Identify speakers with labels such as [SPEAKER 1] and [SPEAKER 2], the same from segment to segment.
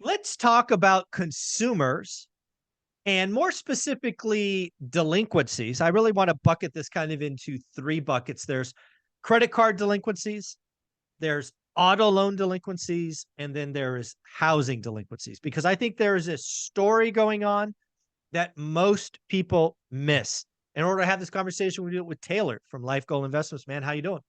[SPEAKER 1] Let's talk about consumers and more specifically delinquencies. I really want to bucket this kind of into three buckets. There's credit card delinquencies, there's auto loan delinquencies, and then there is housing delinquencies. Because I think there is a story going on that most people miss. In order to have this conversation, we do it with Taylor from LifeGoal Investments. Man, how you doing?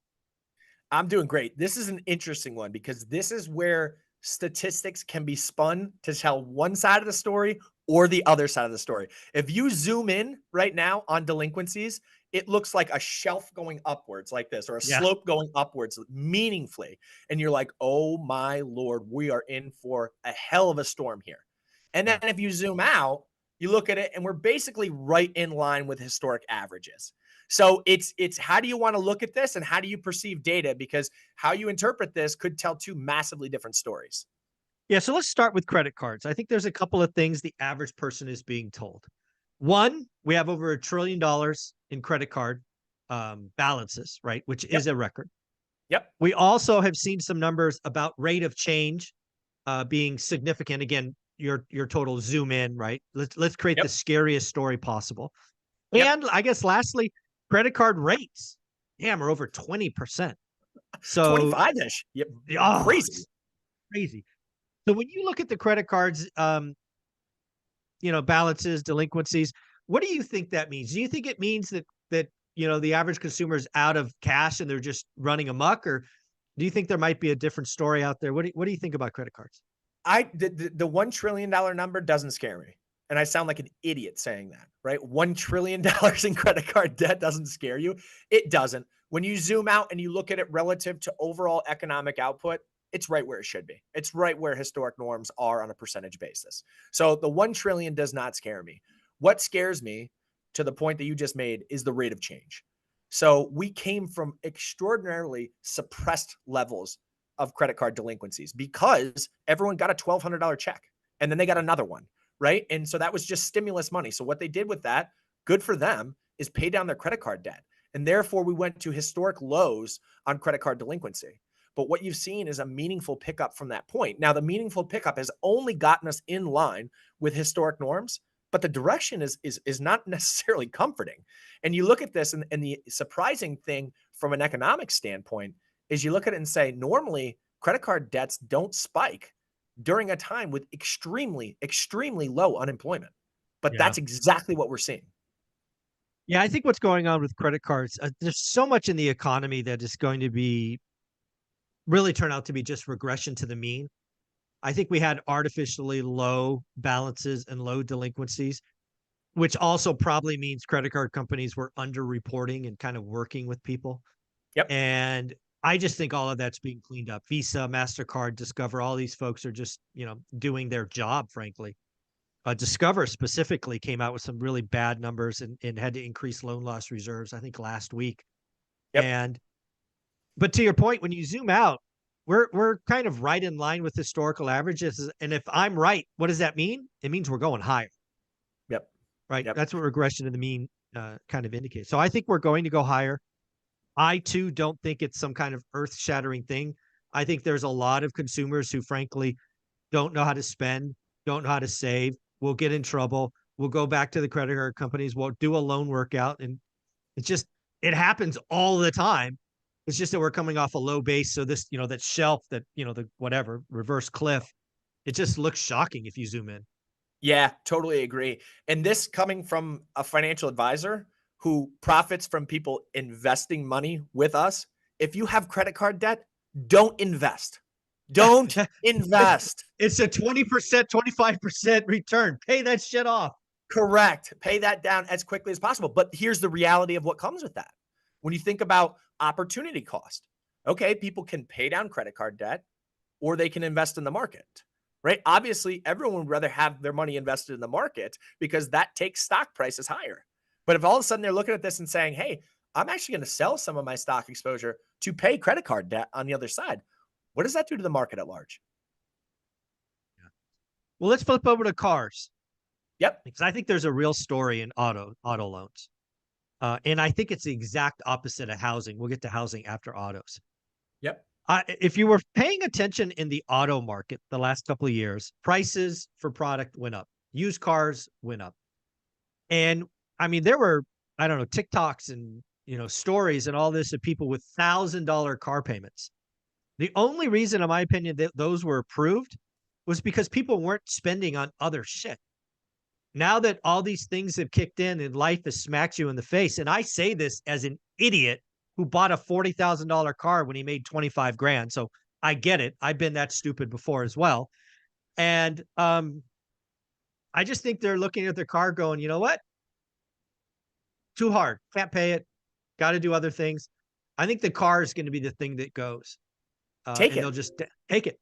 [SPEAKER 2] I'm doing great. This is an interesting one because this is where statistics can be spun to tell one side of the story or the other side of the story. If you zoom in right now on delinquencies, it looks like a shelf going upwards like this or a
[SPEAKER 1] Yeah.
[SPEAKER 2] slope going upwards meaningfully. And you're like, oh my Lord, we are in for a hell of a storm here. And then
[SPEAKER 1] Yeah.
[SPEAKER 2] if you zoom out, you look at it and we're basically right in line with historic averages. So it's how do you want to look at this and how do you perceive data? Because how you interpret this could tell two massively different stories.
[SPEAKER 1] Yeah. So let's start with credit cards. I think there's a couple of things the average person is being told. One, we have over $1 trillion in credit card balances, right? Which
[SPEAKER 2] Yep.
[SPEAKER 1] is a record.
[SPEAKER 2] Yep.
[SPEAKER 1] We also have seen some numbers about rate of change being significant. Again, your total zoom in, right? Let's create the
[SPEAKER 2] Yep.
[SPEAKER 1] scariest story possible.
[SPEAKER 2] Yep.
[SPEAKER 1] And I guess lastly, credit card rates, damn, are over 20%. So,
[SPEAKER 2] 25-ish. Yep.
[SPEAKER 1] oh,
[SPEAKER 2] Crazy.
[SPEAKER 1] it's crazy. So when you look at the credit cards, balances, delinquencies, what do you think that means? Do you think it means that the average consumer is out of cash and they're just running amok, or do you think there might be a different story out there? What do you think about credit cards?
[SPEAKER 2] The $1 trillion number doesn't scare me. And I sound like an idiot saying that, right? $1 trillion in credit card debt doesn't scare you. It doesn't. When you zoom out and you look at it relative to overall economic output, it's right where it should be. It's right where historic norms are on a percentage basis. So the 1 trillion does not scare me. What scares me, to the point that you just made, is the rate of change. So we came from extraordinarily suppressed levels of credit card delinquencies because everyone got a $1,200 check and then they got another one, right? And so that was just stimulus money. So what they did with that, good for them, is pay down their credit card debt. And therefore, we went to historic lows on credit card delinquency. But what you've seen is a meaningful pickup from that point. Now, the meaningful pickup has only gotten us in line with historic norms, but the direction is not necessarily comforting. And you look at this, and the surprising thing from an economic standpoint is you look at it and say, normally credit card debts don't spike during a time with extremely, extremely low unemployment. But
[SPEAKER 1] Yeah.
[SPEAKER 2] that's exactly what we're seeing.
[SPEAKER 1] Yeah, I think what's going on with credit cards, there's so much in the economy that is going to be really turn out to be just regression to the mean. I think we had artificially low balances and low delinquencies, which also probably means credit card companies were underreporting and kind of working with people.
[SPEAKER 2] Yep.
[SPEAKER 1] And I just think all of that's being cleaned up. Visa, MasterCard, Discover, all these folks are just, doing their job, frankly. Discover specifically came out with some really bad numbers and had to increase loan loss reserves, I think last week.
[SPEAKER 2] Yep.
[SPEAKER 1] And but to your point, when you zoom out, we're kind of right in line with historical averages. And if I'm right, what does that mean? It means we're going higher,
[SPEAKER 2] Yep.
[SPEAKER 1] right?
[SPEAKER 2] Yep.
[SPEAKER 1] That's what regression to the mean kind of indicates. So I think we're going to go higher. I too don't think it's some kind of earth-shattering thing. I think there's a lot of consumers who frankly don't know how to spend, don't know how to save, will get in trouble, will go back to the credit card companies, will do a loan workout. And it's just, it happens all the time. It's just that we're coming off a low base. So this, that shelf that, the whatever reverse cliff, it just looks shocking if you zoom in.
[SPEAKER 2] Yeah, totally agree. And this coming from a financial advisor who profits from people investing money with us. If you have credit card debt, don't invest. Don't invest.
[SPEAKER 1] It's a 20%, 25% return. Pay that shit off.
[SPEAKER 2] Correct. Pay that down as quickly as possible. But here's the reality of what comes with that. When you think about opportunity cost, okay, people can pay down credit card debt or they can invest in the market, right? Obviously, everyone would rather have their money invested in the market because that takes stock prices higher. But if all of a sudden they're looking at this and saying, hey, I'm actually going to sell some of my stock exposure to pay credit card debt on the other side, what does that do to the market at large?
[SPEAKER 1] Well, let's flip over to cars
[SPEAKER 2] Yep.
[SPEAKER 1] because I think there's a real story in auto loans. And I think it's the exact opposite of housing. We'll get to housing after autos.
[SPEAKER 2] Yep.
[SPEAKER 1] If you were paying attention in the auto market the last couple of years, prices for product went up. Used cars went up. And I mean, there were, I don't know, TikToks and, stories and all this of people with $1,000 car payments. The only reason, in my opinion, that those were approved was because people weren't spending on other shit. Now that all these things have kicked in and life has smacked you in the face, and I say this as an idiot who bought a $40,000 car when he made 25 grand. So I get it. I've been that stupid before as well. And I just think they're looking at their car going, you know what? Too hard. Can't pay it. Got to do other things. I think the car is going to be the thing that goes,
[SPEAKER 2] Take
[SPEAKER 1] and they'll
[SPEAKER 2] it.
[SPEAKER 1] just take it.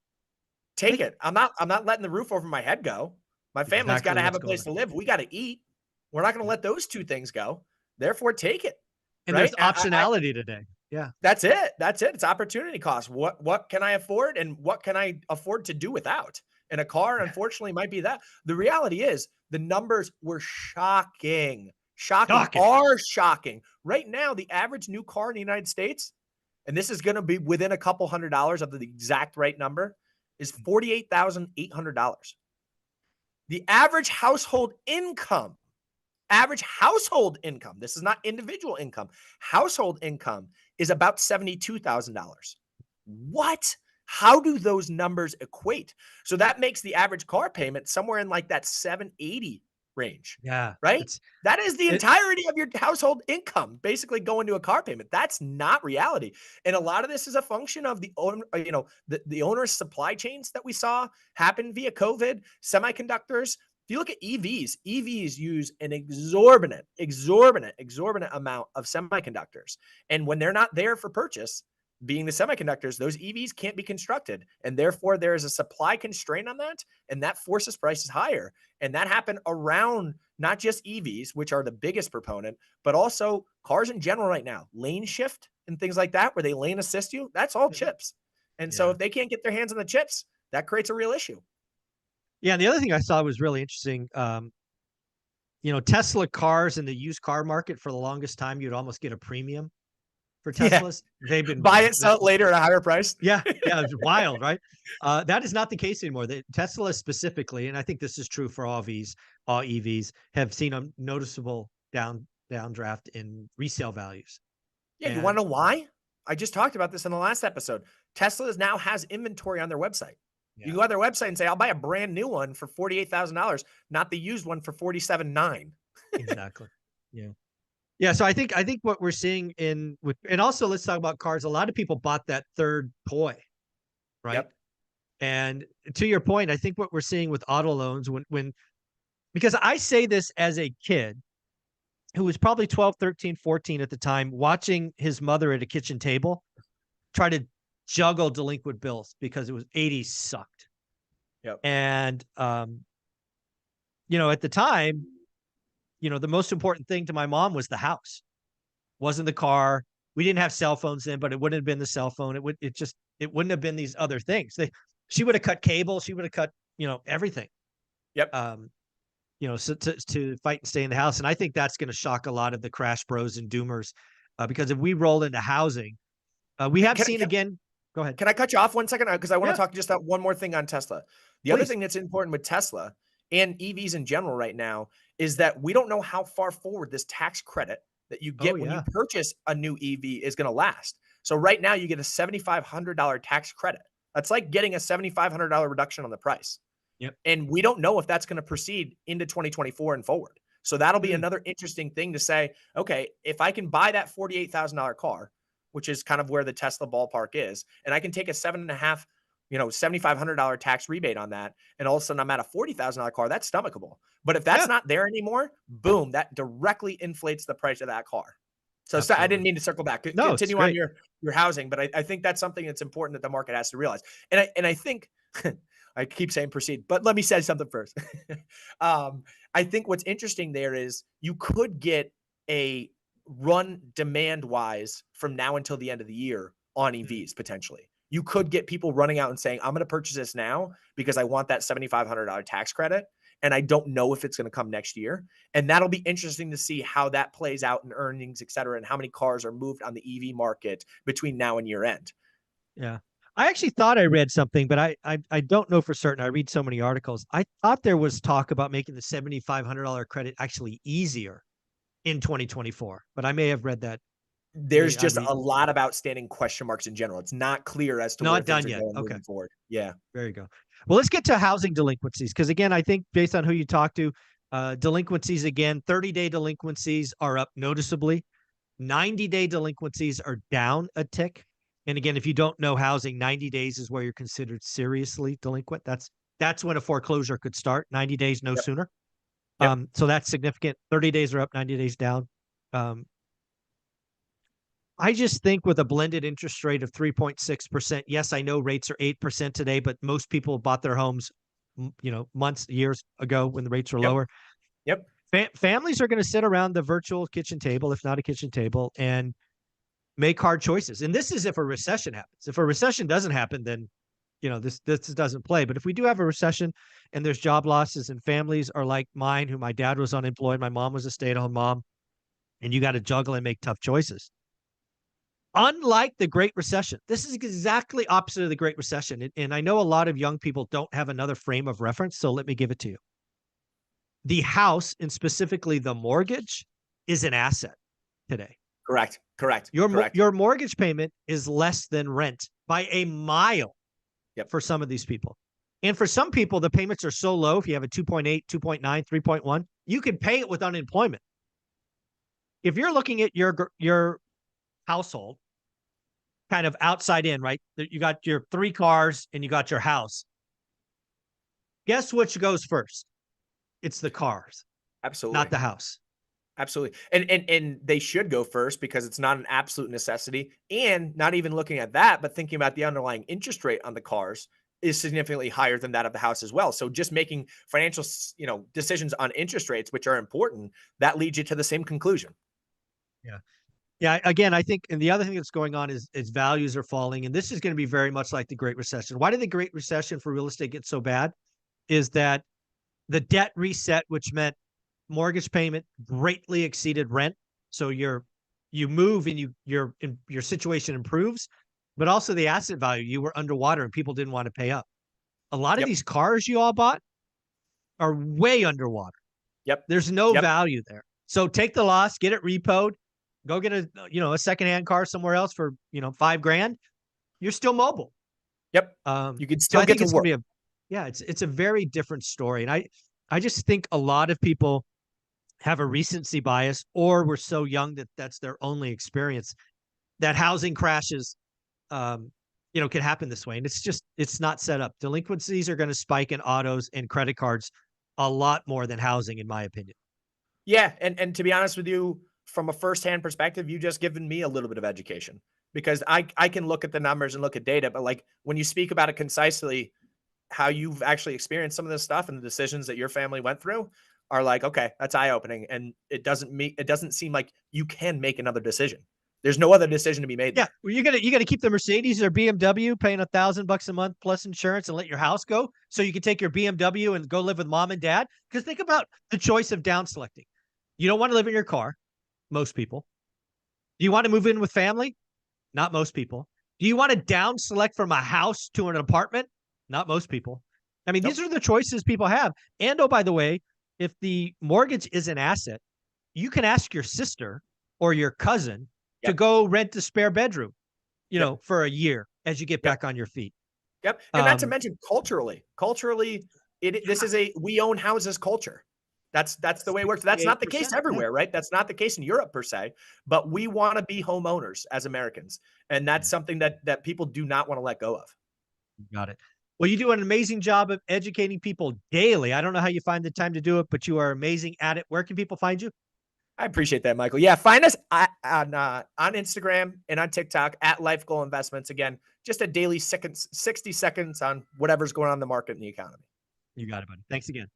[SPEAKER 2] Take
[SPEAKER 1] Take it.
[SPEAKER 2] it. I'm not letting the roof over my head go. My family's got
[SPEAKER 1] Exactly
[SPEAKER 2] to have
[SPEAKER 1] what's
[SPEAKER 2] a
[SPEAKER 1] going
[SPEAKER 2] place
[SPEAKER 1] on.
[SPEAKER 2] to live. We got to eat. We're not going to
[SPEAKER 1] Yeah.
[SPEAKER 2] let those two things go. Therefore, take it.
[SPEAKER 1] And there's
[SPEAKER 2] Right?
[SPEAKER 1] optionality today. Yeah.
[SPEAKER 2] That's it. That's it. It's opportunity cost. What can I afford and what can I afford to do without? And a car,
[SPEAKER 1] Yeah.
[SPEAKER 2] unfortunately, might be that. The reality is the numbers were shocking. Shocking.
[SPEAKER 1] Talking.
[SPEAKER 2] Are shocking. Right now, the average new car in the United States, and this is going to be within a couple $100s of the exact right number, is $48,800. The average household income, this is not individual income, household income is about $72,000. What? How do those numbers equate? So that makes the average car payment somewhere in like that 780 range,
[SPEAKER 1] Yeah.
[SPEAKER 2] right?
[SPEAKER 1] It's
[SPEAKER 2] That is the
[SPEAKER 1] it.
[SPEAKER 2] entirety of your household income basically going to a car payment. That's not reality. And a lot of this is a function of the onerous supply chains that we saw happen via COVID, semiconductors. If you look at EVs use an exorbitant amount of semiconductors. And when they're not there for purchase, being the semiconductors, those EVs can't be constructed. And therefore, there is a supply constraint on that. And that forces prices higher. And that happened around not just EVs, which are the biggest proponent, but also cars in general right now. Lane shift and things like that, where they lane assist you, that's all chips. And so
[SPEAKER 1] Yeah.
[SPEAKER 2] if they can't get their hands on the chips, that creates a real issue.
[SPEAKER 1] Yeah. And the other thing I saw was really interesting. Tesla cars in the used car market for the longest time, you'd almost get a premium for
[SPEAKER 2] Yeah.
[SPEAKER 1] Teslas. They've
[SPEAKER 2] Buy
[SPEAKER 1] been
[SPEAKER 2] it, sell it later at a higher price.
[SPEAKER 1] yeah, yeah, it's wild, right? That is not the case anymore. Tesla specifically, and I think this is true for all EVs, have seen a noticeable downdraft in resale values.
[SPEAKER 2] Yeah, you want
[SPEAKER 1] And
[SPEAKER 2] to know why? I just talked about this in the last episode. Tesla now has inventory on their website. You
[SPEAKER 1] yeah,
[SPEAKER 2] can go on their website and say, "I'll buy a brand new one for $48,000, not the used one for 47,900."
[SPEAKER 1] exactly. Yeah. Yeah, so I think what we're seeing and also let's talk about cars. A lot of people bought that third toy, right?
[SPEAKER 2] Yep.
[SPEAKER 1] And to your point, I think what we're seeing with auto loans when because I say this as a kid who was probably 12, 13, 14 at the time, watching his mother at a kitchen table try to juggle delinquent bills because it was 80s sucked.
[SPEAKER 2] Yep.
[SPEAKER 1] And at the time, the most important thing to my mom was the house. Wasn't the car. We didn't have cell phones then, but it wouldn't have been the cell phone. It wouldn't have been these other things. She would have cut cable, she would have cut, everything.
[SPEAKER 2] Yep.
[SPEAKER 1] So to fight and stay in the house. And I think that's going to shock a lot of the crash bros and doomers, because if we roll into housing, we have
[SPEAKER 2] Can,
[SPEAKER 1] seen
[SPEAKER 2] can,
[SPEAKER 1] again. Go ahead.
[SPEAKER 2] can I cut you off 1 second? Because I want to
[SPEAKER 1] Yeah,
[SPEAKER 2] talk just that one more thing on Tesla. The other
[SPEAKER 1] please.
[SPEAKER 2] thing that's important with Tesla and EVs in general right now is that we don't know how far forward this tax credit that you
[SPEAKER 1] Oh
[SPEAKER 2] get when you
[SPEAKER 1] yeah.
[SPEAKER 2] purchase a new EV is going to last. So right now you get a $7,500 tax credit. That's like getting a $7,500 reduction on the price.
[SPEAKER 1] Yep.
[SPEAKER 2] And we don't know if that's going to proceed into 2024 and forward. So that'll be
[SPEAKER 1] Mm,
[SPEAKER 2] another interesting thing to say, okay, if I can buy that $48,000 car, which is kind of where the Tesla ballpark is, and I can take a $7,500 tax rebate on that, and all of a sudden I'm at a $40,000 car, that's stomachable. But if that's
[SPEAKER 1] yeah,
[SPEAKER 2] not there anymore, boom, that directly inflates the price of that car. So I didn't
[SPEAKER 1] absolutely.
[SPEAKER 2] mean to circle back.
[SPEAKER 1] No, it's
[SPEAKER 2] Continue on
[SPEAKER 1] great.
[SPEAKER 2] your housing, but I think that's something that's important that the market has to realize. And I think I keep saying proceed, but let me say something first. I think what's interesting there is you could get a run demand wise from now until the end of the year on
[SPEAKER 1] Mm,
[SPEAKER 2] EVs potentially. You could get people running out and saying, I'm going to purchase this now because I want that $7,500 tax credit. And I don't know if it's going to come next year. And that'll be interesting to see how that plays out in earnings, et cetera, and how many cars are moved on the EV market between now and year end.
[SPEAKER 1] yeah. I actually thought I read something, but I don't know for certain. I read so many articles. I thought there was talk about making the $7,500 credit actually easier in 2024, but I may have read that.
[SPEAKER 2] There's
[SPEAKER 1] I
[SPEAKER 2] just
[SPEAKER 1] read
[SPEAKER 2] a lot of outstanding question marks in general. It's not clear as to where
[SPEAKER 1] not
[SPEAKER 2] things
[SPEAKER 1] done
[SPEAKER 2] are
[SPEAKER 1] yet.
[SPEAKER 2] going
[SPEAKER 1] Okay,
[SPEAKER 2] moving forward. Yeah.
[SPEAKER 1] there you go. Well, let's get to housing delinquencies because again, I think based on who you talk to, delinquencies again, 30-day delinquencies are up noticeably. 90-day delinquencies are down a tick. And again, if you don't know housing, 90 days is where you're considered seriously delinquent. That's when a foreclosure could start. 90 days, no
[SPEAKER 2] Yep.
[SPEAKER 1] sooner.
[SPEAKER 2] Yep.
[SPEAKER 1] So that's significant. 30 days are up, 90 days down. Um, I just think with a blended interest rate of 3.6%, yes, I know rates are 8% today, but most people bought their homes, months, years ago when the rates were
[SPEAKER 2] Yep.
[SPEAKER 1] lower.
[SPEAKER 2] Yep.
[SPEAKER 1] Families are going to sit around the virtual kitchen table, if not a kitchen table, and make hard choices. And this is if a recession happens. If a recession doesn't happen, then this doesn't play. But if we do have a recession and there's job losses and families are like mine, who my dad was unemployed, my mom was a stay-at-home mom, and you got to juggle and make tough choices. Unlike the Great Recession, this is exactly opposite of the Great Recession. And I know a lot of young people don't have another frame of reference, so let me give it to you. The house, and specifically the mortgage, is an asset today.
[SPEAKER 2] Correct. Correct.
[SPEAKER 1] Your
[SPEAKER 2] Correct.
[SPEAKER 1] your mortgage payment is less than rent by a mile
[SPEAKER 2] Yep.
[SPEAKER 1] for some of these people. And for some people, the payments are so low. If you have a 2.8, 2.9, 3.1, you can pay it with unemployment. If you're looking at your household kind of outside in, right? You got your 3 cars and you got your house. Guess which goes first? It's the cars, not
[SPEAKER 2] Absolutely.
[SPEAKER 1] the house.
[SPEAKER 2] Absolutely. And they should go first because it's not an absolute necessity. And not even looking at that, but thinking about the underlying interest rate on the cars is significantly higher than that of the house as well. So just making financial, decisions on interest rates, which are important, that leads you to the same conclusion.
[SPEAKER 1] Yeah. Yeah, again, I think, and the other thing that's going on is values are falling, and this is going to be very much like the Great Recession. Why did the Great Recession for real estate get so bad? Is that the debt reset, which meant mortgage payment greatly exceeded rent. So you move and your situation improves, but also the asset value, you were underwater and people didn't want to pay up. A lot of
[SPEAKER 2] Yep.
[SPEAKER 1] these cars you all bought are way underwater.
[SPEAKER 2] Yep.
[SPEAKER 1] There's no
[SPEAKER 2] Yep.
[SPEAKER 1] value there. So take the loss, get it repoed, go get a secondhand car somewhere else for, $5,000. You're still mobile.
[SPEAKER 2] Yep.
[SPEAKER 1] Um,
[SPEAKER 2] You could
[SPEAKER 1] so
[SPEAKER 2] still
[SPEAKER 1] I
[SPEAKER 2] get
[SPEAKER 1] think
[SPEAKER 2] to
[SPEAKER 1] it's gonna
[SPEAKER 2] work.
[SPEAKER 1] be it's a very different story. And I just think a lot of people have a recency bias, or were so young that that's their only experience, that housing crashes can happen this way. And it's not set up. Delinquencies are going to spike in autos and credit cards a lot more than housing, in my opinion.
[SPEAKER 2] Yeah, and to be honest with you, from a firsthand perspective, you just given me a little bit of education because I can look at the numbers and look at data, but like when you speak about it concisely, how you've actually experienced some of this stuff and the decisions that your family went through are like, okay, that's eye opening, and it doesn't seem like you can make another decision. There's no other decision to be made
[SPEAKER 1] Yeah,
[SPEAKER 2] there.
[SPEAKER 1] well, you're gonna keep the Mercedes or BMW, paying $1,000 a month plus insurance, and let your house go, so you can take your BMW and go live with mom and dad. Because think about the choice of down selecting. You don't want to live in your car. Most people. Do you want to move in with family? Not most people. Do you want to down select from a house to an apartment? Not most people. I mean, these
[SPEAKER 2] Nope.
[SPEAKER 1] are the choices people have. And oh, by the way, if the mortgage is an asset, you can ask your sister or your cousin to
[SPEAKER 2] Yep.
[SPEAKER 1] go rent a spare bedroom,
[SPEAKER 2] Yep.
[SPEAKER 1] for a year as you get
[SPEAKER 2] Yep.
[SPEAKER 1] back on your feet.
[SPEAKER 2] Yep. And not to
[SPEAKER 1] Um,
[SPEAKER 2] mention culturally, this is a we own houses culture. That's the way it works. That's not the case
[SPEAKER 1] 68%. Yeah,
[SPEAKER 2] everywhere, right? That's not the case in Europe per se, but we want to be homeowners as Americans. And that's
[SPEAKER 1] yeah,
[SPEAKER 2] something that people do not want to let go of.
[SPEAKER 1] you got it. Well, you do an amazing job of educating people daily. I don't know how you find the time to do it, but you are amazing at it. Where can people find you?
[SPEAKER 2] I appreciate that, Michael. Yeah, find us on Instagram and on TikTok at LifeGoal Investments. Again, just a daily 60 seconds on whatever's going on in the market and the economy.
[SPEAKER 1] You got it, buddy. Thanks again.